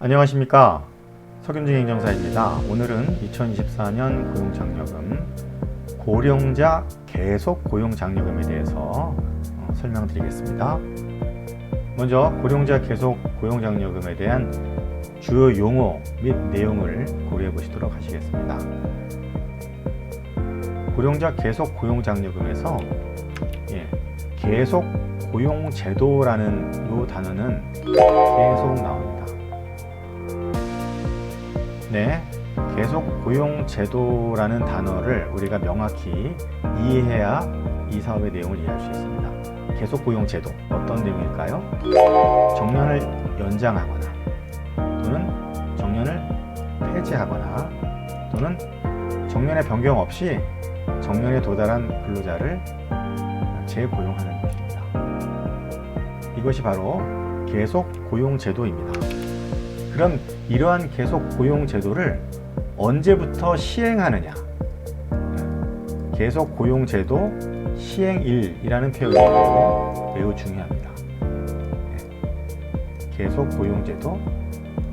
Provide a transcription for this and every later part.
안녕하십니까, 석윤중 행정사입니다. 오늘은 2024년 고용장려금 고령자 계속 고용장려금에 대해서 설명드리겠습니다. 먼저 고령자 계속 고용장려금에 대한 주요 용어 및 내용을 고려해 보시도록 하시겠습니다. 고령자 계속 고용장려금에서 계속 고용제도라는 이 단어는 계속 나옵니다. 계속 고용제도라는 단어를 우리가 명확히 이해해야 이 사업의 내용을 이해할 수 있습니다. 계속 고용제도, 어떤 내용일까요? 정년을 연장하거나 또는 정년을 폐지하거나 또는 정년의 변경 없이 정년에 도달한 근로자를 재고용하는 것입니다. 이것이 바로 계속 고용제도입니다. 그럼 이러한 계속 고용제도를 언제부터 시행하느냐? 계속 고용제도 시행일이라는 표현이 매우 중요합니다. 계속 고용제도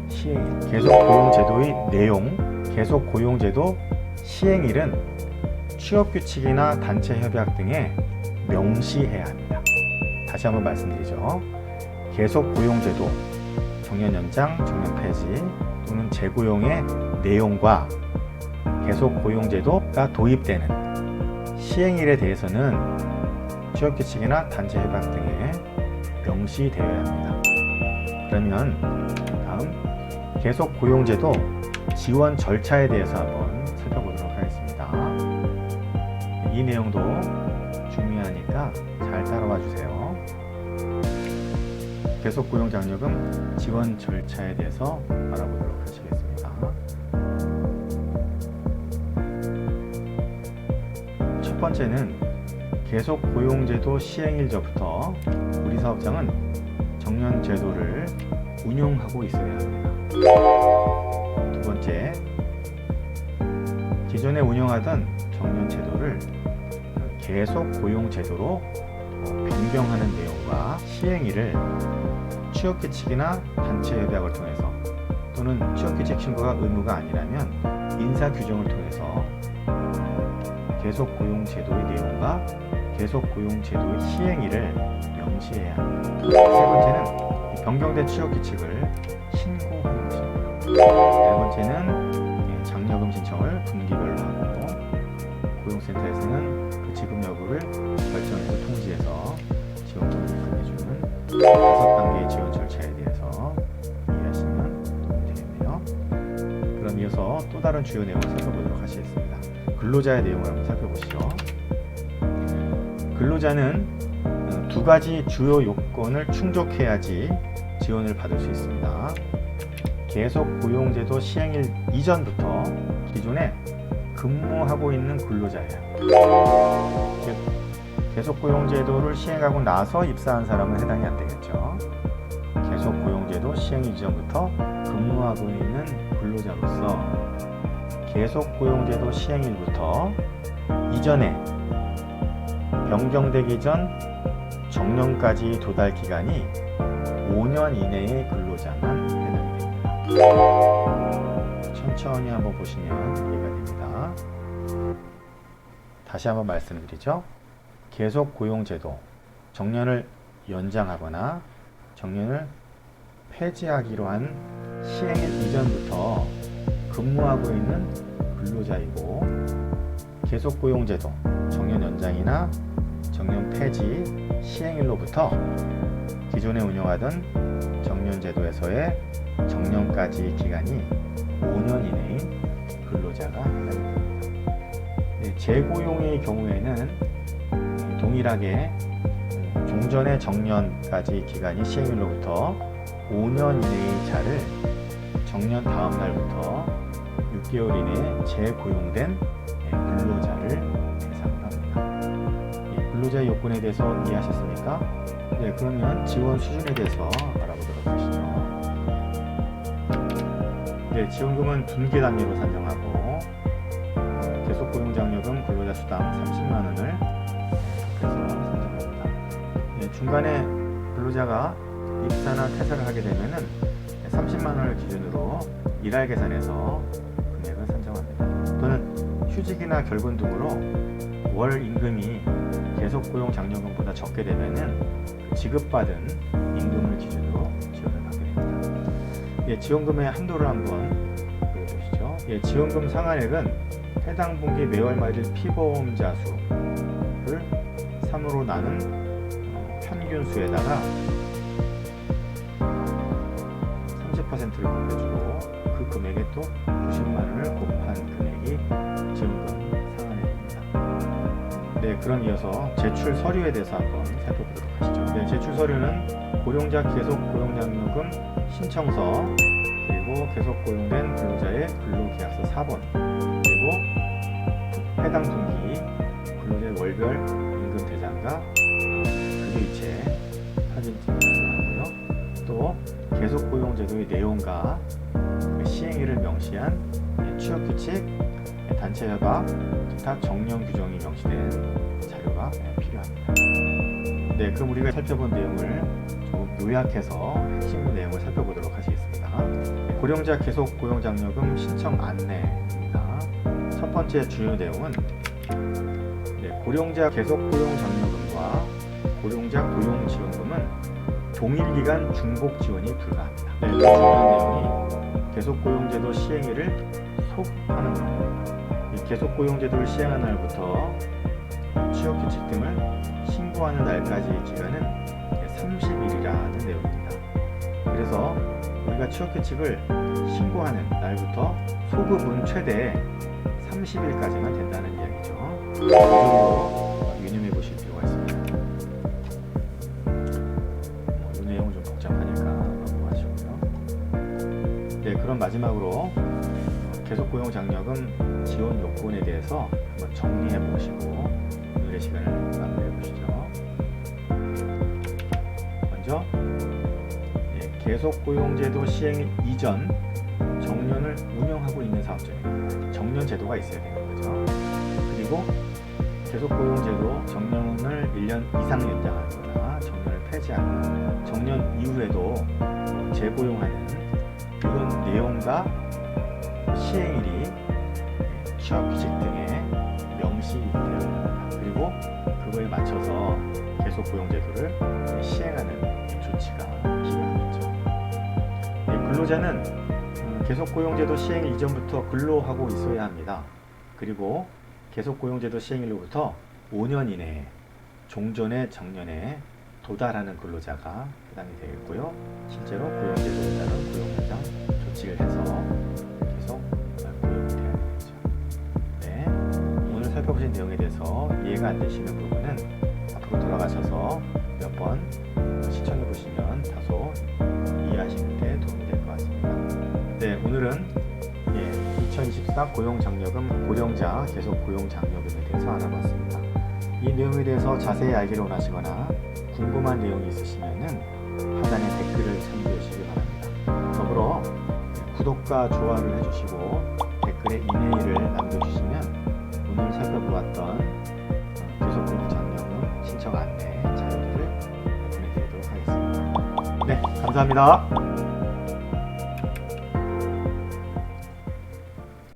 시행일, 계속 고용제도의 내용, 계속 고용제도 시행일은 취업규칙이나 단체협약 등에 명시해야 합니다. 다시 한번 말씀드리죠. 계속 고용제도, 정년 연장, 정년 폐지 또는 재고용의 내용과 계속 고용제도가 도입되는 시행일에 대해서는 취업규칙이나 단체협약 등에 명시되어야 합니다. 그러면 다음 계속 고용제도 지원 절차에 대해서 한번 살펴보도록 하겠습니다. 이 내용도 중요하니까 잘 따라와 주세요. 계속 고용장려금 지원 절차에 대해서 알아보도록 하시겠습니다. 첫 번째는 계속 고용제도 시행일서부터 우리 사업장은 정년제도를 운용하고 있어야 합니다. 두 번째, 기존에 운영하던 정년제도를 계속 고용제도로 변경하는 내용과 시행일을 취업규칙이나 단체협약을 통해서 또는 취업규칙 신고가 의무가 아니라면 인사규정을 통해서 계속 고용제도의 내용과 계속 고용제도의 시행일을 명시해야 합니다. 세 번째는 변경된 취업규칙을 신고하는 것입니다. 네 번째는 장려금 신청을 분기별로 하고 고용센터에서는 그 지급 여부를 결정해서 통지해서 지원금을 보내주는 5단계의 지원 절차에 대해서 이해하시면 도움이 되겠네요. 그럼 이어서 또 다른 주요 내용을 살펴보도록 하시겠습니다. 근로자의 내용을 한번 살펴보시죠. 근로자는 두 가지 주요 요건을 충족해야지 지원을 받을 수 있습니다. 계속 고용제도 시행일 이전부터 기존에 근무하고 있는 근로자예요. 계속 고용제도를 시행하고 나서 입사한 사람은 해당이 안 되겠죠. 계속 고용제도 시행 이전부터 근무하고 있는 근로자로서 계속 고용제도 시행일부터 이전에 변경되기 전 정년까지 도달 기간이 5년 이내의 근로자만 해당이 됩니다. 천천히 한번 보시면 이해가 됩니다. 다시 한번 말씀드리죠. 계속 고용제도, 정년을 연장하거나 정년을 폐지하기로 한 시행일 이전부터 근무하고 있는 근로자이고, 계속 고용제도, 정년 연장이나 정년 폐지 시행일로부터 기존에 운영하던 정년제도에서의 정년까지 기간이 5년 이내인 근로자가 해당됩니다. 재고용의 경우에는 동일하게 종전의 정년까지 기간이 시행일로부터 5년 이내의 자를 정년 다음 날부터 6개월 이내에 재고용된 근로자를 대상으로 합니다. 근로자의 요건에 대해서 이해하셨습니까? 그러면 지원 수준에 대해서 알아보도록 하시죠. 지원금은 분기 단위로 산정하고 계속 고용장려금 근로자 수당 30만 원을 그래서 산정합니다. 중간에 근로자가 입사나 퇴사를 하게 되면은 30만 원을 기준으로 일할 계산해서 금액을 산정합니다. 또는 휴직이나 결근 등으로 월 임금이 계속 고용 장려금보다 적게 되면은 지급받은 임금을 기준으로 지원을 받게 됩니다. 예, 지원금의 한도를 한번 보여주시죠. 예, 지원금 상한액은 해당 분기 매월 말일 피보험자 수를 3으로 나눈 평균 수에다가 30%를 곱해주고 그 금액에 또 90만 원을 곱한 금액이 지원금 상한액입니다. 네, 그럼 이어서 제출 서류에 대해서 한번 살펴보도록 하시죠. 네, 제출 서류는 고용자 계속 고용장려금 신청서, 그리고 계속 고용된 근로자의 근로계약서 4번, 그리고 해당 분기 근로자의 월별 임금 대장과 급여이체 확인증이 필요하고요. 또 계속 고용제도의 내용과 그 시행일을 명시한 취업규칙, 단체협약, 기타 정령 규정이 명시된 자료가 필요합니다. 네, 그럼 우리가 살펴본 내용을 좀 요약해서 핵심 내용을 살펴보도록 하겠습니다. 고령자 계속 고용장려금 신청 안내입니다. 첫 번째 주요 내용은 고령자 계속 고용장려금과 고령자 고용지원금은 동일기간 중복 지원이 불가합니다. 네, 중요한 내용이 계속고용제도 시행일을 소급하는 겁니다. 계속 고용제도를 시행한 날부터 취업규칙 등을 신고하는 날까지의 기간은 30일이라는 내용입니다. 그래서 우리가 취업규칙을 신고하는 날부터 소급은 최대 30일까지만 된다는 이야기죠. 이 정도 유념해 보실 필요가 있습니다. 이 내용은 좀 복잡하니까 넘어가시고요. 네, 그럼 마지막으로 계속고용장려금 지원 요건에 대해서 한번 정리해 보시고 오늘의 시간을 마무리해 보시죠. 먼저 계속고용제도 시행 이전 정년을 운영하고 있는 사업장입니다. 정년 제도가 있어야 되는 거죠. 그리고 계속고용제도 정년을 1년 이상 연장하거나 정년을 폐지하거나 정년 이후에도 재고용하는 이런 내용과 시행일이 취업규칙 등에 명시되어야 합니다. 그리고 그거에 맞춰서 계속고용제도를 시행하는 조치가 필요하겠죠. 근로자는 계속고용제도 시행 이전부터 근로하고 있어야 합니다. 그리고 계속고용제도 시행일로부터 5년 이내에 종전의 정년에 도달하는 근로자가 해당이 되겠고요. 실제로 고용제도에 따른 고용연장 조치를 해서 계속 고용이 돼야 되겠죠. 네, 오늘 살펴보신 내용에 대해서 이해가 안 되시는 부분은 앞으로 돌아가셔서 몇 번 시청해 보시면 다소 이해하시는 데 도움이 될 것 같습니다. 네, 오늘은 2024 고용장려금 고령자 계속 고용장려금에 대해서 알아봤습니다. 이 내용에 대해서 자세히 알기를 원하시거나 궁금한 내용이 있으시면은 하단에 댓글을 참조해 주시기 바랍니다. 더불어 구독과 좋아요를 해주시고 댓글에 이메일을 남겨주시면 오늘 살펴보았던 계속 고용장려금 신청 안내 자료들을 보내드리도록 하겠습니다. 네, 감사합니다.